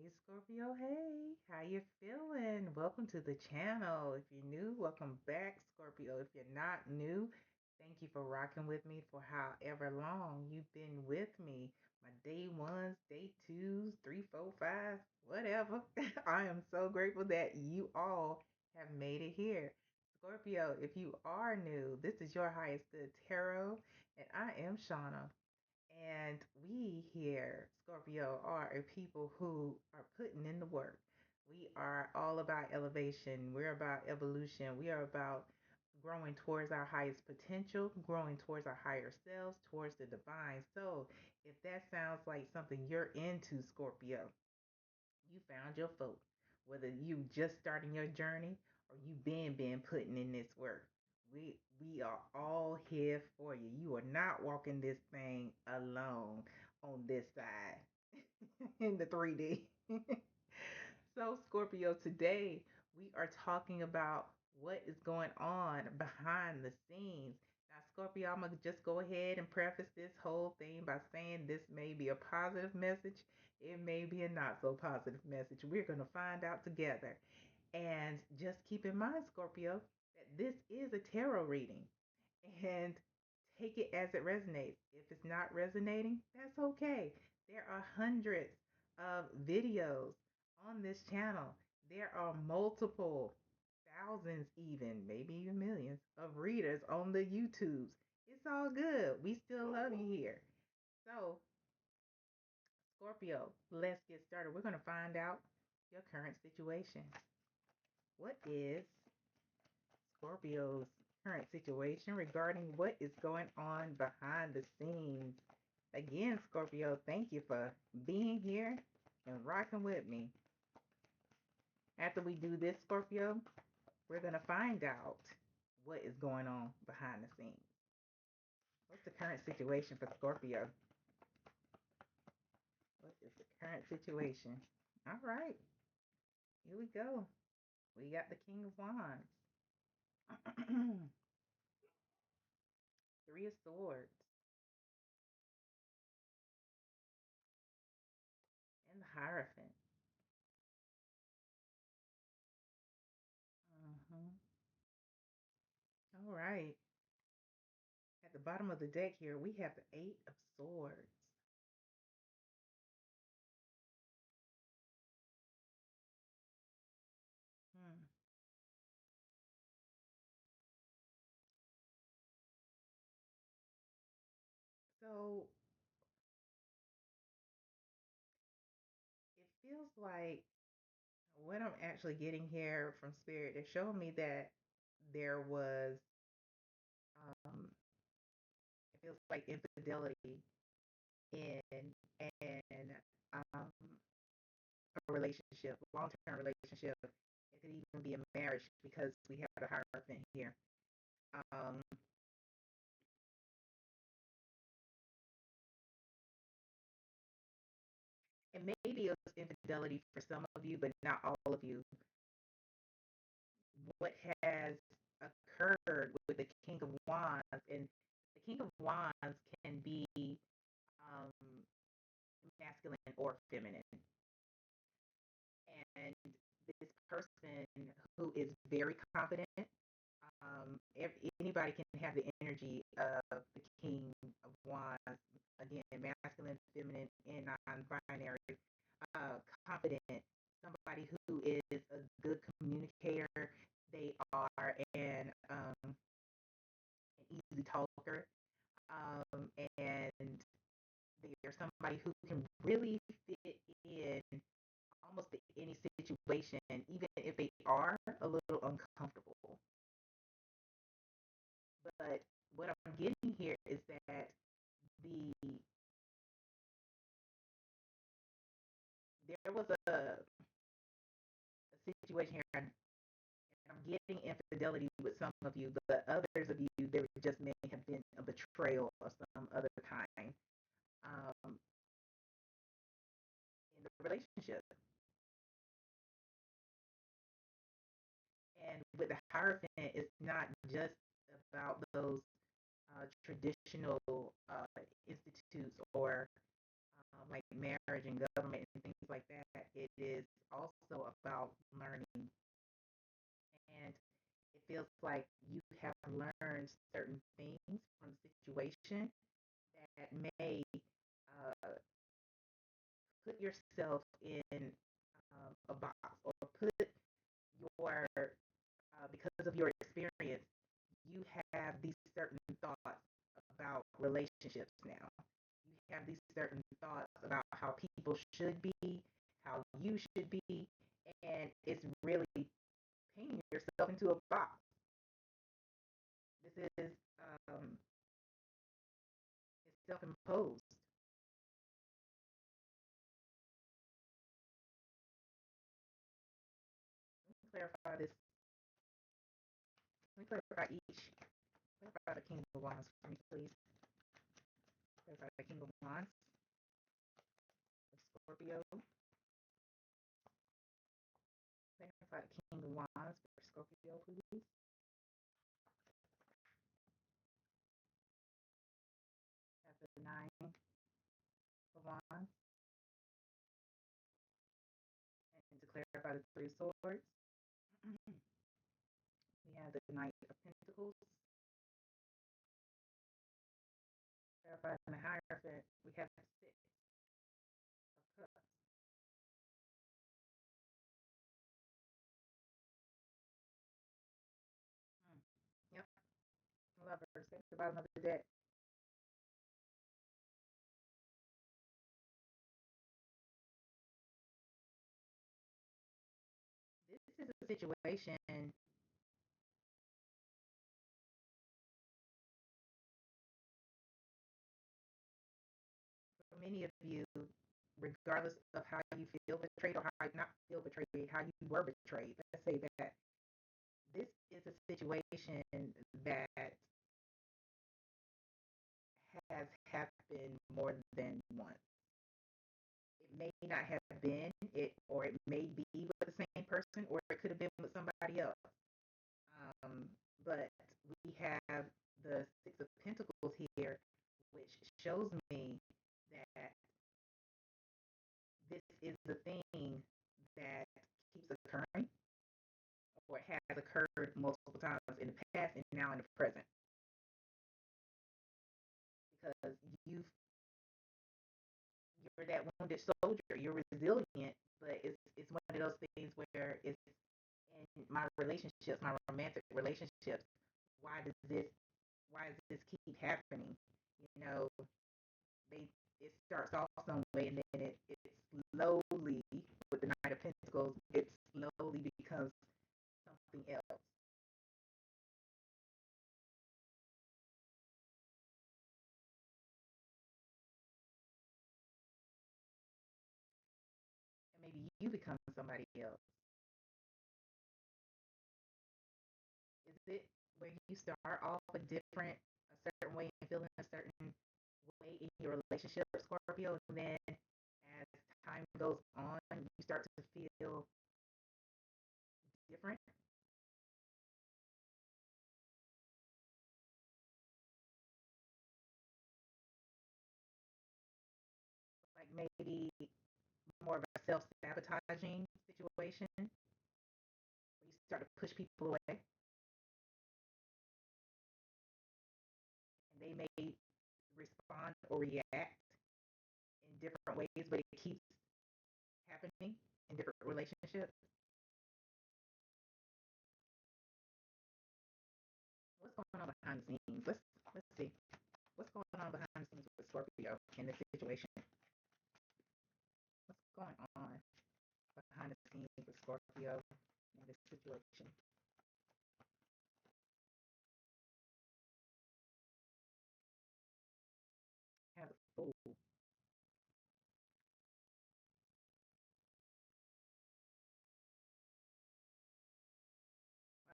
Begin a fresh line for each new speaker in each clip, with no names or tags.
Hey Scorpio, hey, how you feeling? Welcome to the channel. If you're new, welcome back, Scorpio. If you're not new, thank you for rocking with me for however long you've been with me. My day ones, day twos, three, four, five, whatever. I am so grateful that you all have made it here. Scorpio, if you are new, this is your highest good tarot, and I am Shauna. And we here, Scorpio, are a people who are putting in the work. We are all about elevation. We're about evolution. We are about growing towards our highest potential, growing towards our higher selves, towards the divine. So, if that sounds like something you're into, Scorpio, you found your folk. Whether you just starting your journey or you been putting in this work. We are all here for you. You are not walking this thing alone on this side in the 3D. So, Scorpio, today we are talking about what is going on behind the scenes. Now, Scorpio, I'm going to just go ahead and preface this whole thing by saying this may be a positive message. It may be a not so positive message. We're going to find out together. And just keep in mind, Scorpio, that this is a tarot reading. And take it as it resonates. If it's not resonating, that's okay. There are hundreds of videos on this channel. There are multiple thousands, even maybe even millions of readers on the YouTubes. It's all good. We still love you here. So, Scorpio, let's get started. We're going to find out your current situation. What is Scorpio's current situation regarding what is going on behind the scenes? Again, Scorpio, thank you for being here and rocking with me. After we do this, Scorpio, we're going to find out what is going on behind the scenes. What's the current situation for Scorpio? What is the current situation? All right, here we go. We got the King of Wands, Three of Swords, and the Hierophant. Mm-hmm. All right. At the bottom of the deck here, we have the Eight of Swords. Hmm. So it feels like what I'm actually getting here from Spirit, they're showing me that there was, um, it feels like infidelity in an a relationship, long-term relationship. It could even be a marriage because we have the Hierophant here. Um, and maybe it was infidelity for some of you, but not all of you. What has occurred with the King of Wands, and the King of Wands can be um, masculine or feminine. And this person who is very confident, anybody can have the energy of the King of Wands, again, masculine, feminine, and non-binary, confident, somebody who is a good communicator. They are an easy talker, and they are somebody who can really fit in almost any situation, even if they are a little uncomfortable. But what I'm getting here is that the there was a situation here, and I'm getting infidelity with some of you, but others of you, there just may have been a betrayal of some other kind in the relationship. And with the Hierophant, it's not just about those traditional institutes or like marriage and government and things like that. It is also about learning. And it feels like you have learned certain things from the situation that may uh, put yourself in a box, or put your, because of your experience, you have these certain thoughts about relationships now. You have these certain thoughts about how people should be, how you should be, and it's really painting yourself into a box. This is it's self-imposed. Let me clarify this. Let me clarify each. Clarify the King of Wands for me, please. Clarify the King of Wands for Scorpio. Clarify the King of Wands for Scorpio, please. Have the Nine of Wands. And to clarify the Three of Swords, we have the Knight of Pentacles. Clarify the Hierophant, we have the Six of Cups. Mm. Yep, Lovers at the bottom of the deck. This is a situation for many of you, regardless of how you feel betrayed or how you not feel betrayed, how you were betrayed. Let's say that this is a situation that has happened more than once. It may not have been it, or it may be with the same person, or it could have been with somebody else. But we have the Six of Pentacles here, which shows me that this is the thing that keeps occurring, or has occurred multiple times in the past and now in the present. Because you're that wounded soldier, you're resilient, but it's one of those things where it's in my relationships, my romantic relationships. Why does this? Why does this keep happening? You know, they it starts off some way, and then it slowly, with the Knight of Pentacles, it slowly becomes something else. And maybe you become somebody else. Is it where you start off a certain way, and feeling a certain way in your relationship, Scorpio, and then as time goes on, you start to feel different? Like maybe more of a self sabotaging situation where you start to push people away, and they may respond or react in different ways, but it keeps happening in different relationships. What's going on behind the scenes? Let's see. What's going on behind the scenes with Scorpio in this situation? What's going on behind the scenes with Scorpio in this situation? Have a fool.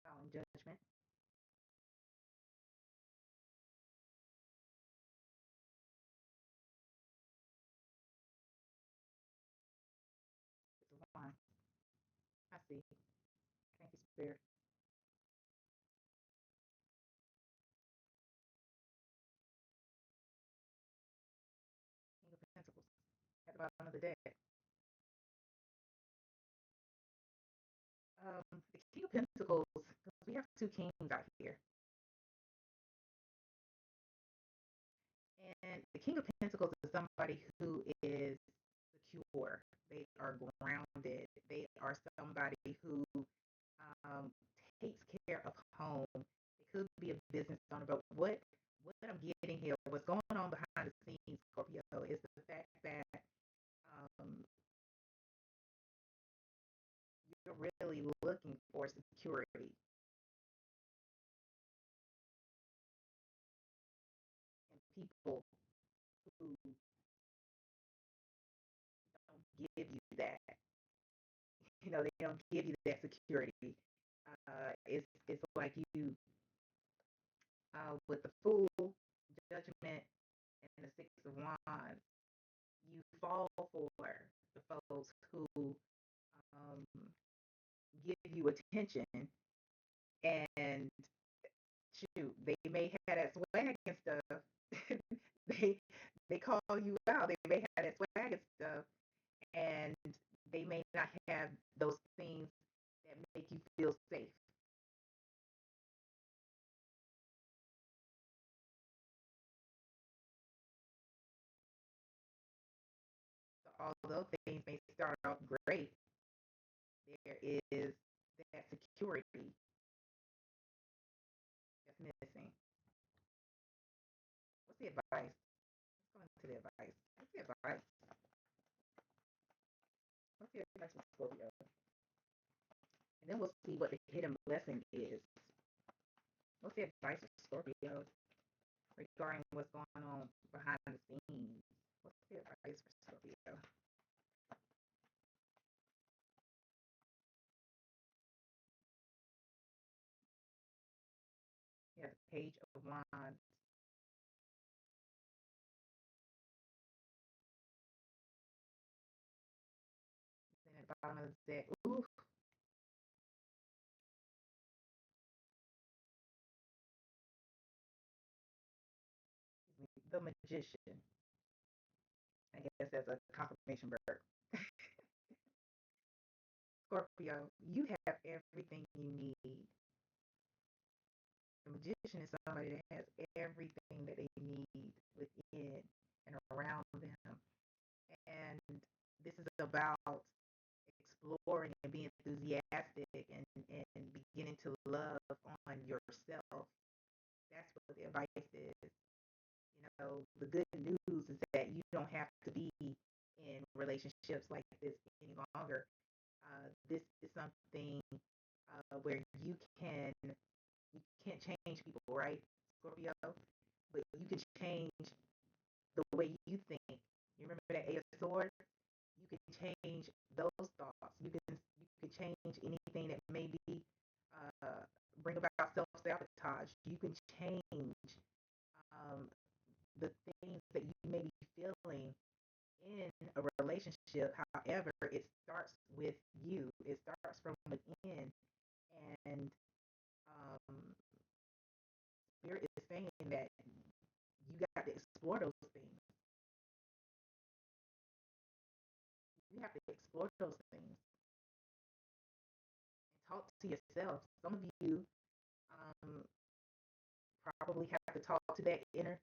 Wow, in judgment. It's a wine. I see. Thank you, Spirit. King of Pentacles at the bottom of the deck. King of Pentacles, because we have two kings out here. And the King of Pentacles is somebody who is secure. They are grounded. They are somebody who um, takes care of home. It could be a business owner, but what I'm getting here, what's going on behind the scenes, Scorpio, is the fact that um, you're really looking for security and people who don't give you that. They don't give you that security. It's like you with the Fool, Judgment, and the Six of Wands, you fall for the folks who um, give you attention, and shoot, they may have that swag and stuff. they they call you out. They may have that swag and stuff, and they may not have those things that make you feel safe. So although things may start off great, there is that security that's missing. What's the advice? Let's go into the advice. What's the advice? What's the advice for Scorpio? And then we'll see what the hidden blessing is. What's the advice for Scorpio regarding what's going on behind the scenes? What's the advice for Scorpio? Yeah, the Page of Wands. And at the bottom of the deck, ooh, the Magician. I guess that's a confirmation verb. Scorpio, you have everything you need. The magician is somebody that has everything that they need within and around them. And this is about exploring and being enthusiastic and beginning to love on yourself. That's what the advice is. The good news is that you don't have to be in relationships like this any longer. This is something where you can't change people, right, Scorpio? But you can change the way you think. You remember that Ace of Swords? You can change those thoughts. You can change anything that maybe uh, bring about self sabotage. You can change um, the things that you may be feeling in a relationship. However, it starts with you. It starts from within, and um, Spirit is saying that you got to explore those things. You have to explore those things and talk to yourself. Some of you um, probably have to talk to that inner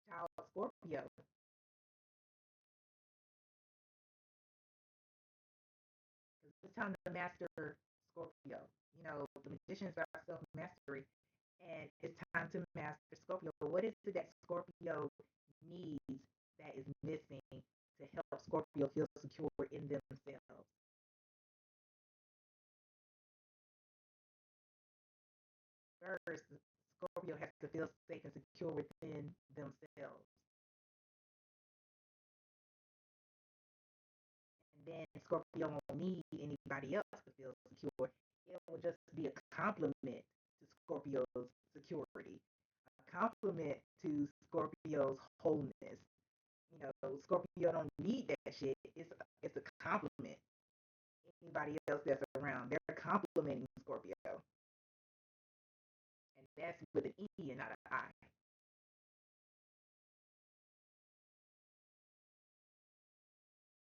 child Scorpio. It's time to master Scorpio. The magician is about self mastery, and it's time to master Scorpio. What is it that Scorpio needs that is missing to help Scorpio feel secure in themselves? First, Scorpio has to feel safe and secure within themselves. And then Scorpio won't need anybody else to feel secure. It will just be a compliment to Scorpio's security, a compliment to Scorpio's wholeness. Scorpio don't need that shit. It's a compliment. Anybody else that's around, they're complimenting Scorpio, and that's with an E and not an I.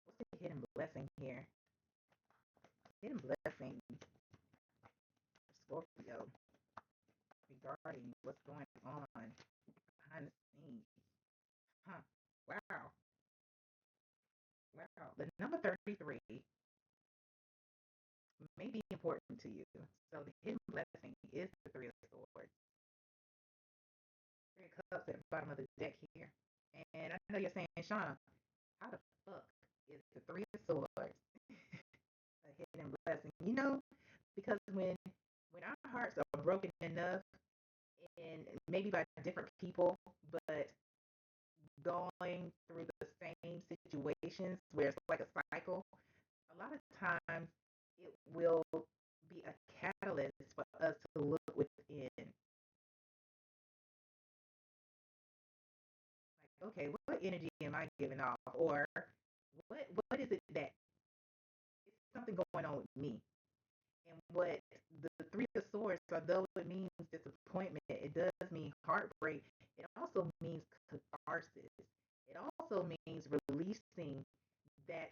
What's the hidden blessing here? Hidden blessing. regarding what's going on behind the scenes. Huh. Wow. Wow. The number 33 may be important to you. So the hidden blessing is the Three of Swords. Three of Cups at the bottom of the deck here. And I know you're saying, Shauna, how the fuck is the Three of Swords a hidden blessing? Because when our hearts are broken enough, and maybe by different people, but going through the same situations where it's like a cycle, a lot of times it will be a catalyst for us to look within. Like, okay, what energy am I giving off? Or what is it that it's something going on with me? And what the Three of Swords, although it means disappointment, it does mean heartbreak. It also means catharsis. It also means releasing that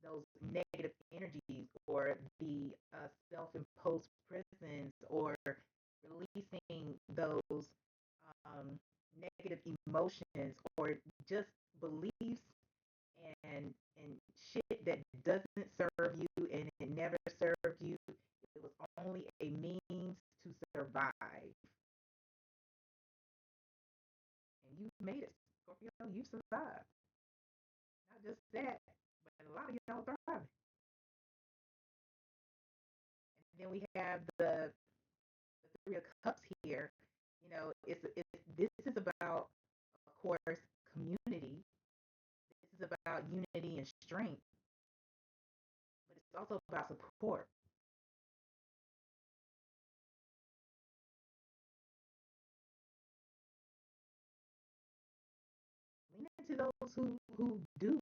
those negative energies or the self-imposed prisons or releasing those um, negative emotions or just beliefs and shit that doesn't serve you and it never served you. It was only a means to survive. And you made it, Scorpio. You survived. Not just that, but a lot of y'all thriving. And then we have the Three of Cups here. It's this is about, of course, community. This is about unity and strength, but it's also about support. Lean into those who do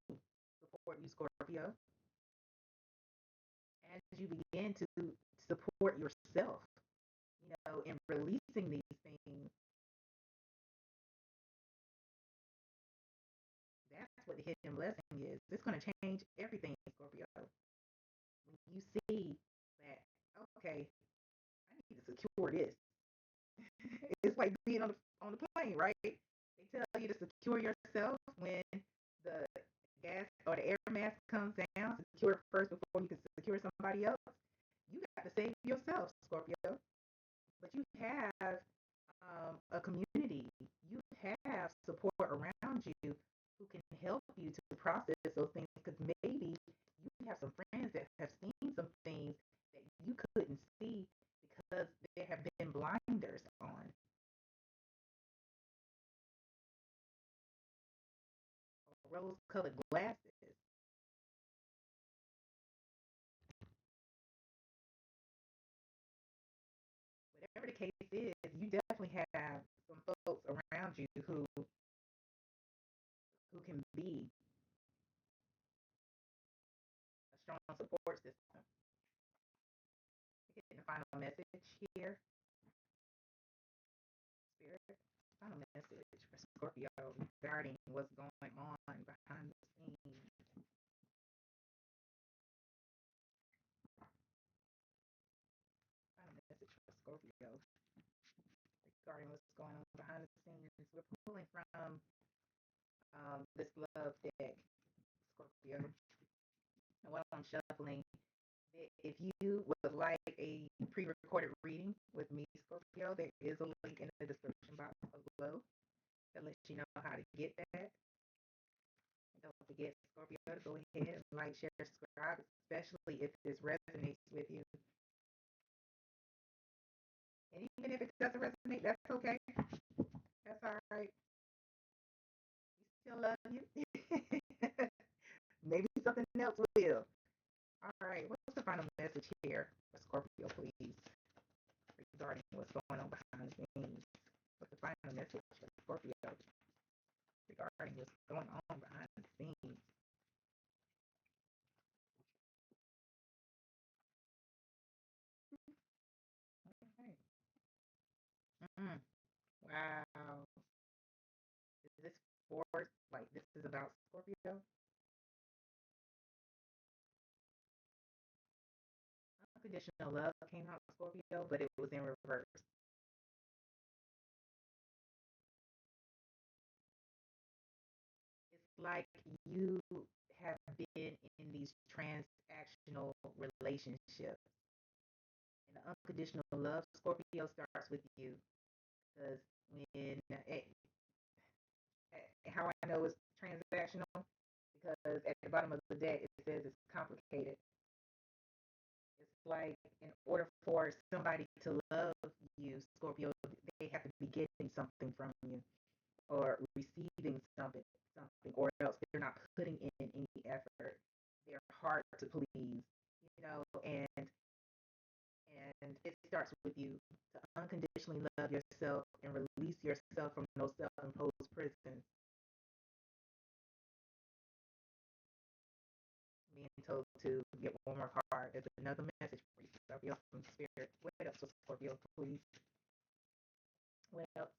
support you, Scorpio, as you begin to support yourself. In releasing these things, that's what the hidden blessing is. It's going to change everything, Scorpio. When you see that, okay, I need to secure this. It's like being on the plane, right? They tell you to secure yourself when the gas or the air mask comes down. Secure it first before you can secure somebody else. You got to save yourself, Scorpio. But you have a community. You have support around you who can help you to process those things. Because maybe you have some friends that have seen some things that you couldn't see because there have been blinders on, rose-colored glasses. Whatever the case is, you definitely have some folks around you who can be a strong support system. We're getting the final message here, Spirit. Final message for Scorpio regarding what's going on behind the scenes. Final message for Scorpio regarding what's going on behind the scenes. We're pulling from this love deck, Scorpio. And while I'm shuffling, if you would like a pre-recorded reading with me, Scorpio, there is a link in the description box below that lets you know how to get that. And don't forget, Scorpio, to go ahead and like, share, subscribe, especially if this resonates with you. And even if it doesn't resonate, that's okay. That's all right. We still love you. Maybe something else will. All right, what's the final message here for Scorpio, please, regarding what's going on behind the scenes? What's the final message for Scorpio regarding what's going on behind the scenes? Okay. Mm, wow. Is this for, like, this is about Scorpio? Unconditional love came out Scorpio, but it was in reverse. like you have been in these transactional relationships. And the unconditional love, Scorpio, starts with you. Because when, how I know it's transactional, because at the bottom of the deck it says it's complicated. It's like in order for somebody to love you, Scorpio, they have to be getting something from you or receiving something, or else they're not putting in any effort. They're hard to please, and it starts with you to unconditionally love yourself and release yourself from those self-imposed prisons. Being told to get one more card. There's another message for you, Scorpio, from Spirit. What else for Scorpio, please? What else?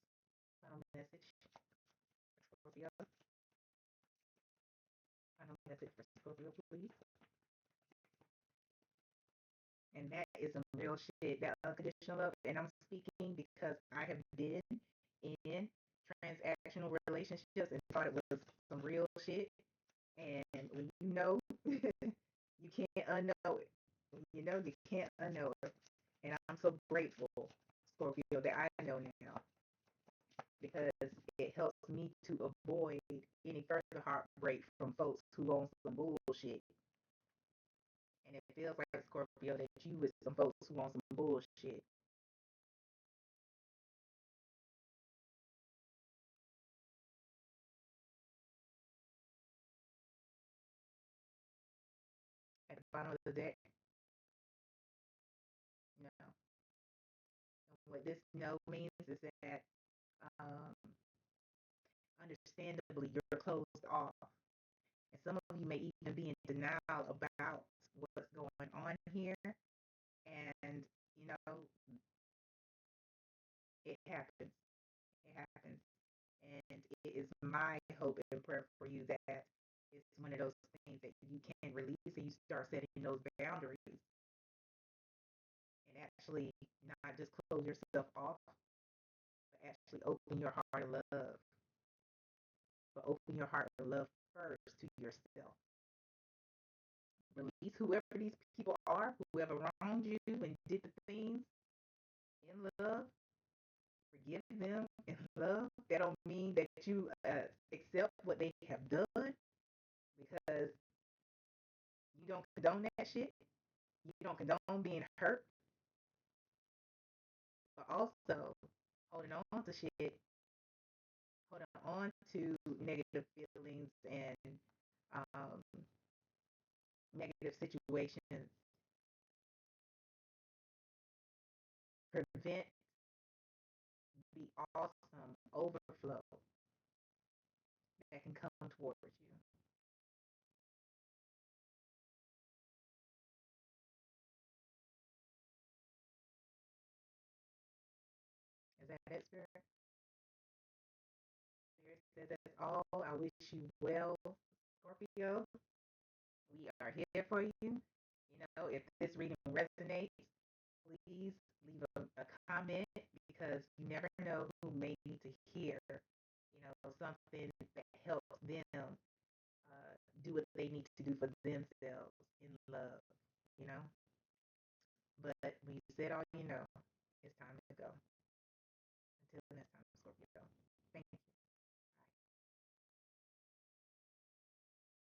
Final message for Scorpio. Final message for Scorpio, please. And that is some real shit, that unconditional love. And I'm speaking because I have been in transactional relationships and thought it was some real shit. And when you know, you can't unknow it. When you know, you can't unknow it. And I'm so grateful, Scorpio, that I know now, because it helps me to avoid any further heartbreak from folks who own some bullshit. And it feels like, Scorpio, that you with some folks who want some bullshit. At the bottom of the deck, no. And what this no means is that, um, understandably, you're closed off. And some of you may even be in denial about what's going on here. And, you know, it happens. It happens. And it is my hope and prayer for you that it's one of those things that you can release and you start setting those boundaries and actually not just close yourself off, but actually open your heart of love. But open your heart of love first to yourself. Release whoever these people are, whoever wronged you and did the things in love. Forgive them in love. That don't mean that you accept what they have done, because you don't condone that shit. You don't condone being hurt, but also holding on to shit, holding on to negative feelings and um, negative situations prevent the awesome overflow that can come towards you. Is that it, Spirit? Spirit said that's all. I wish you well, Scorpio. We are here for you. You know, if this reading resonates, please leave a comment, because you never know who may need to hear, something that helps them do what they need to do for themselves in love, you know. But when you said all you know, it's time to go. Until next time, Scorpio.